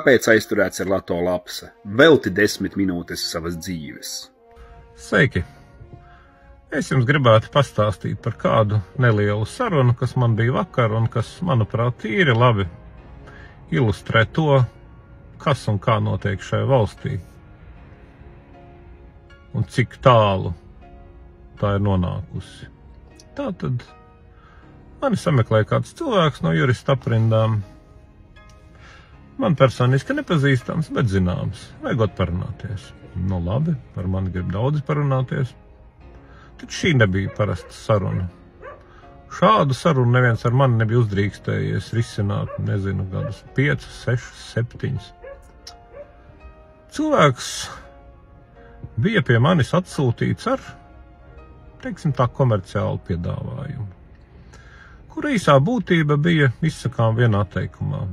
Kāpēc aizturēts ir Lato Lapsa? Velti 10 minūtes savas dzīves. Sveiki! Es jums gribētu pastāstīt par kādu nelielu sarunu, kas man bija vakar un kas, manuprāt, tīri labi ilustrē to, kas un kā notiek šajā valstī un cik tālu tā ir nonākusi. Tātad mani sameklēja kāds cilvēks no jurista aprindām. Man personiski nepazīstams, bet zināms, vajagot parunāties. Nu labi, par mani grib daudzi parunāties. Taču šī nebija parasta saruna. Šādu sarunu neviens ar mani nebija uzdrīkstējies risināt, nezinu, gadus 5, 6, 7. Cilvēks bija pie manis atsūtīts ar, teiksim tā, komerciālu piedāvājumu, kur īsā būtība bija izsakām vienā teikumā.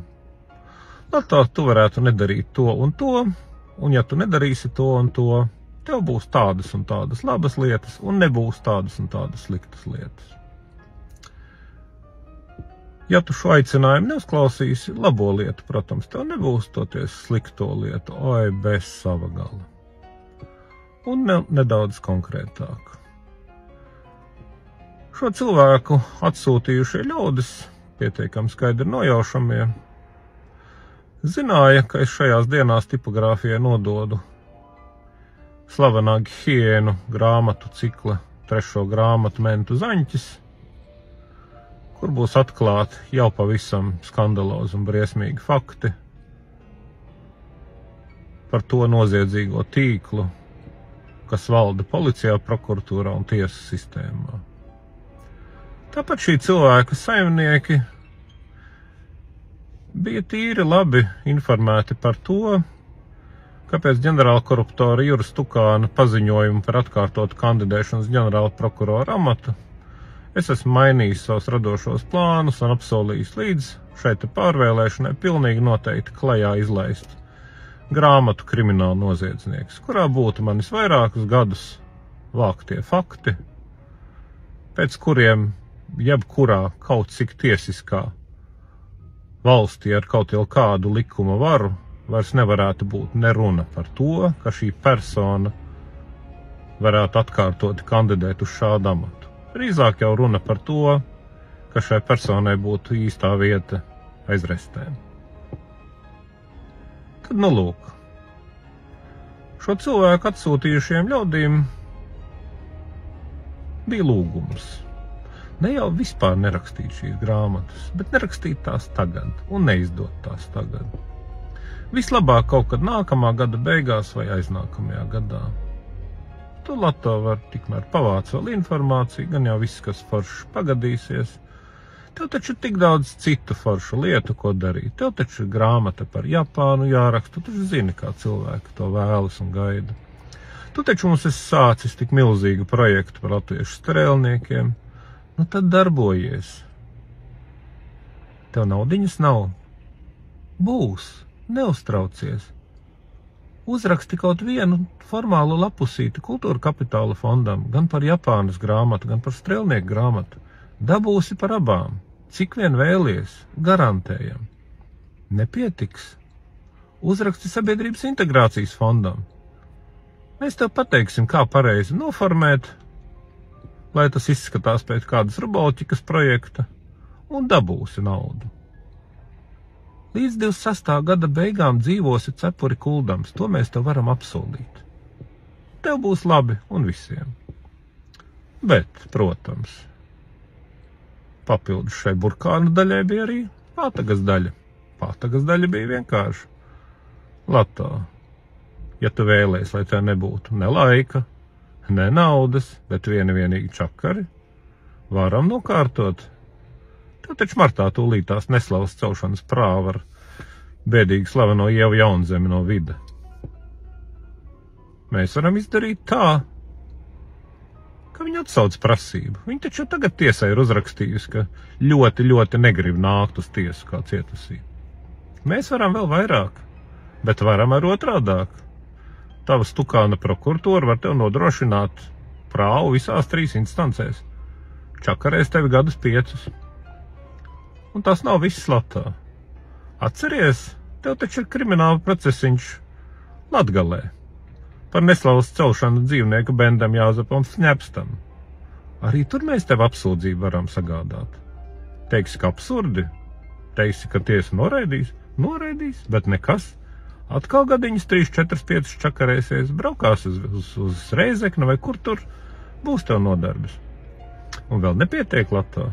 Lato, tu varētu nedarīt to, un ja tu nedarīsi to un to, tev būs tādas un tādas labas lietas, un nebūs tādas un tādas sliktas lietas. Ja tu šo aicinājumu neuzklausīsi, labo lietu, protams, tev nebūs toties slikto lietu, oi, bez sava gala. Un nedaudz konkrētāk. Šo cilvēku atsūtījušie ļaudis, pietiekami skaidri nojaušamie, zināja, ka es šajās dienās tipogrāfijai nododu slavenā Hiēnu grāmatu cikla 3. grāmatu Mentu zaņķis, kur būs atklāti jau pavisam skandalozi un briesmīgi fakti par to noziedzīgo tīklu, kas valda policijā, prokuratūrā un tiesu sistēmā. Tāpat šī cilvēka saimnieki bija tīri labi informēti par to, kāpēc ģenerāla koruptora Juris Tukāna paziņojumu par atkārtotu kandidēšanas ģenerāla prokurora amatu es esmu mainījis savus radošos plānus un apsolījis līdz šai pārvēlēšanai pilnīgi noteikti klajā izlaist grāmatu Krimināla noziedznieks, kurā būtu manis vairākus gadus vāktie fakti, pēc kuriem jebkurā kaut cik tiesiskā valstī ar kaut jau kādu likuma varu vairs nevarētu būt neruna par to, ka šī persona varētu atkārtot kandidēt uz šādu amatu. Drīzāk jau runa par to, ka šai personai būtu īstā vieta aiz restēm. Tad nu lūk. Šo cilvēku atsūtījušiem ļaudīm bija lūgums. Ne jau vispār nerakstīt šīs grāmatas, bet nerakstīt tās tagad un neizdot tās tagad. Vislabāk kaut kad nākamā gada beigās vai aiznākamajā gadā. Tu Lato var tikmēr pavāc vēl informāciju, gan jau viss, kas foršs pagadīsies. Tev taču tik daudz citu foršu lietu, ko darīt. Tev taču ir grāmata par Japānu jāraksta, tu taču zini, kā cilvēki to vēlas un gaida. Tu taču mums esi sācis tik milzīgu projektu par latviešu strēlniekiem. Nu tad darbojies. Tev naudiņas nav. Būs. Neuztraucies. Uzraksti kaut vienu formālu lapusīti Kultūra Kapitāla fondam, gan par Japānas grāmatu, gan par strēlnieku grāmatu. Dabūsi par abām. Cik vien vēlies. Garantējam. Nepietiks. Uzraksti Sabiedrības integrācijas fondam. Mēs tev pateiksim, kā pareizi noformēt, lai tas izskatās pēc kādas robotikas projekta, un dabūsi naudu. Līdz 26. gada beigām dzīvosi cepuri kuldams, to mēs tev varam apsolīt. Tev būs labi un visiem. Bet, protams, papildus šai burkānu daļai bija arī pātagas daļa. Pātagas daļa bija vienkārši. Lato, ja tu vēlēs, lai tev nebūtu ne laika, ne naudas, bet vienīgi čakari, varam nokārtot. Tev taču martā tūlītās neslavas celšanas prāva ar bēdīgi slaveno Ievu Jaunzemi no Vida. Mēs varam izdarīt tā, ka viņa atsauc prasību. Viņa taču tagad tiesai ir uzrakstījusi, ka ļoti negrib nākt uz tiesu kā cietusī. Mēs varam vēl vairāk, bet varam ar otrādāk. Tavas Tukāna prokuratūra var tev nodrošināt prāvu visās 3 instancēs. Čakarēs tevi gadus 5. Un tas nav viss Latā. Atceries, Tev taču ir krimināla procesiņš Latgalē par neslavas celšanu dzīvnieku Bendam Jāzepam Sņepstam. Arī tur mēs tev apsūdzību varam sagādāt. Teiksi, ka absurdi, teiksi, ka tiesa noraidīs, bet nekas. Atkal gadiņas 3, 4, 5 čakarēsies, braukās uz Reizekni vai kur tur būs tev nodarbis. Un vēl nepietiek, Lato.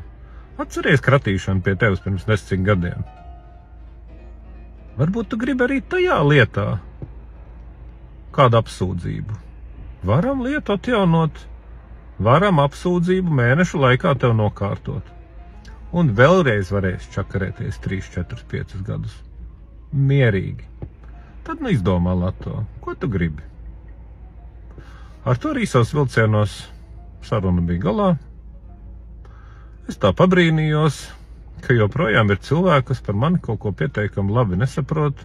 Atceries kratīšanu pie tevis pirms 10 gadiem. Varbūt tu gribi arī tajā lietā kādu apsūdzību. Varam lietu atjaunot, varam apsūdzību mēnešu laikā tev nokārtot. Un vēlreiz varēs čakarēties 3, 4, 5 gadus. Mierīgi. Tad nu izdomā, Lato, ko tu gribi. Ar to arī savos vilcienos saruna bija galā. Es tā pabrīnījos, ka joprojām ir cilvēki, kas par mani kaut ko pieteikami labi nesaprot.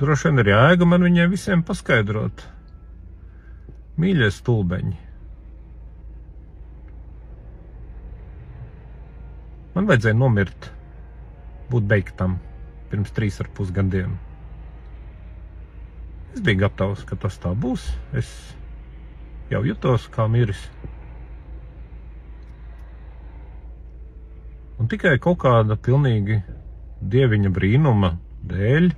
Droši vien ir jēga man viņiem visiem paskaidrot. Mīļie stulbeņi. Man vajadzēja nomirt, būt beigtam pirms 3,5 gadiem. Es biju gatavs, ka tas tā būs. Es jau jutos kā miris. Un tikai kaut kāda pilnīgi dieviņa brīnuma dēļ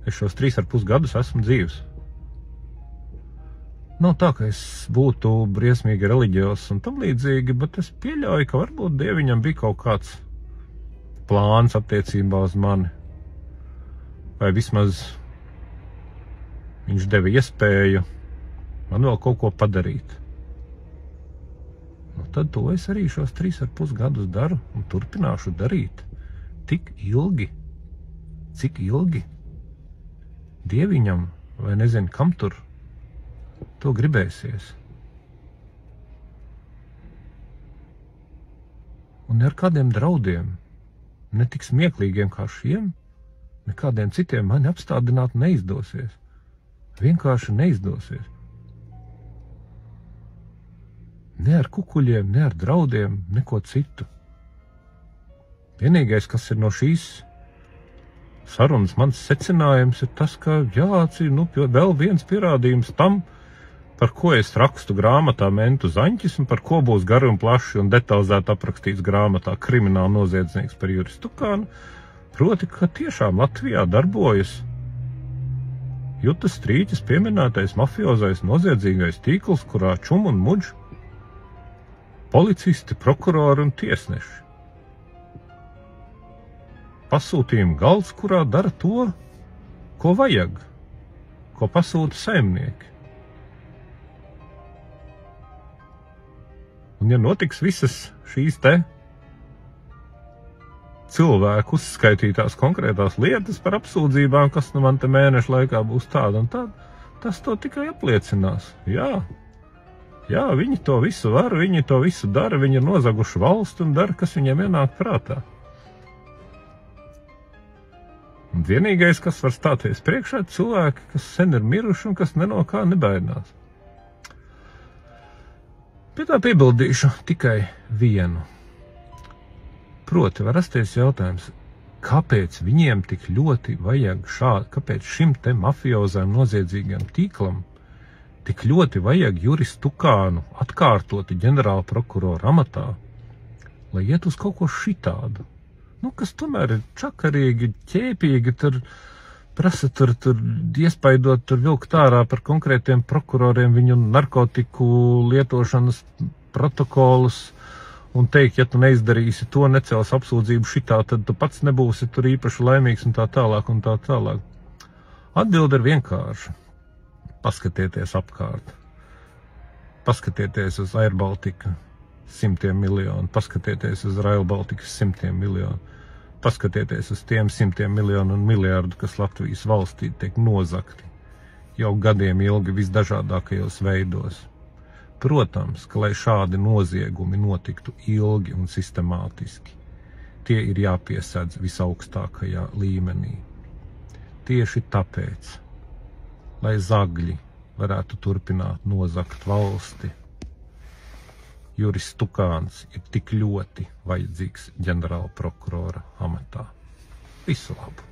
es šos 3,5 gadus esmu dzīvs. Nav tā, ka es būtu briesmīgi reliģijos un tam līdzīgi, bet es pieļauju, ka varbūt dieviņam bija kaut kāds plāns attiecībā uz mani. Vai vismaz viņš deva iespēju man vēl kaut ko padarīt. Nu, tad to es arī šos 3,5 gadus daru un turpināšu darīt. Tik ilgi, cik ilgi dieviņam vai nezinu kam tur to gribēsies. Un ar kādiem draudiem, ne tik smieklīgiem kā šiem, nekādiem citiem mani apstādināt neizdosies. Vienkārši neizdosies. Ne ar kukuļiem, ne ar draudiem, neko citu. Vienīgais, kas ir no šīs sarunas mans secinājums, ir tas, ka vēl viens pierādījums tam, par ko es rakstu grāmatā Mentu Zaņķis un par ko būs gari un plaši un detalizēti aprakstīts grāmatā Krimināla noziedznieks par Juris Tukānu, proti, ka tiešām Latvijā darbojas Jutas Strīķis pieminētais mafiozais noziedzīgais tīkls, kurā čum un muģ policisti, prokurori un tiesneši. Pasūtījuma galds, kurā dara to, ko vajag, ko pasūta saimnieki. Un ja notiks visas šīs te cilvēku uzskaitītās konkrētās lietas par apsūdzībām, kas nu man te mēnešu laikā būs tāda un tāda, tas to tikai apliecinās. Jā, viņi to visu var, viņi to visu dara, viņi ir nozaguši valstu un dara, kas viņiem ienāk prātā. Un vienīgais, kas var stāties priekšā, ir cilvēki, kas sen ir miruši un kas no kā nebaidās. Pie tā piebildīšu tikai vienu. Proti, var rasties jautājums, kāpēc viņiem tik ļoti vajag kāpēc šim te mafiozām noziedzīgiem tīklam tik ļoti vajag Juris Tukānu atkārtoti ģenerāla prokurora amatā, lai iet uz kaut ko šitādu. Kas tomēr ir čakarīgi, ķēpīgi, prasa iespaidot, vilkt ārā par konkrētiem prokuroriem viņu narkotiku lietošanas protokolus un teikt, ja tu neizdarīsi to, necels apsūdzību šitā, tad tu pats nebūsi tur īpaši laimīgs un tā tālāk un tā tālāk. Atbilde ir vienkārša. Paskatieties apkārt. Paskatieties uz Air Baltica 100 miljonu, paskatieties uz Rail Baltica 100 miljonu, paskatieties uz tiem 100 miljonu un miljārdu, kas Latvijas valstī tiek nozakti jau gadiem ilgi visdažādākajos veidos. Protams, ka lai šādi noziegumi notiktu ilgi un sistemātiski, tie ir jāpiesedz visaugstākajā līmenī. Tieši tāpēc, lai zagļi varētu turpināt nozagt valsti, Juris Tukāns ir tik ļoti vajadzīgs ģenerāla prokurora amatā. Visu labu!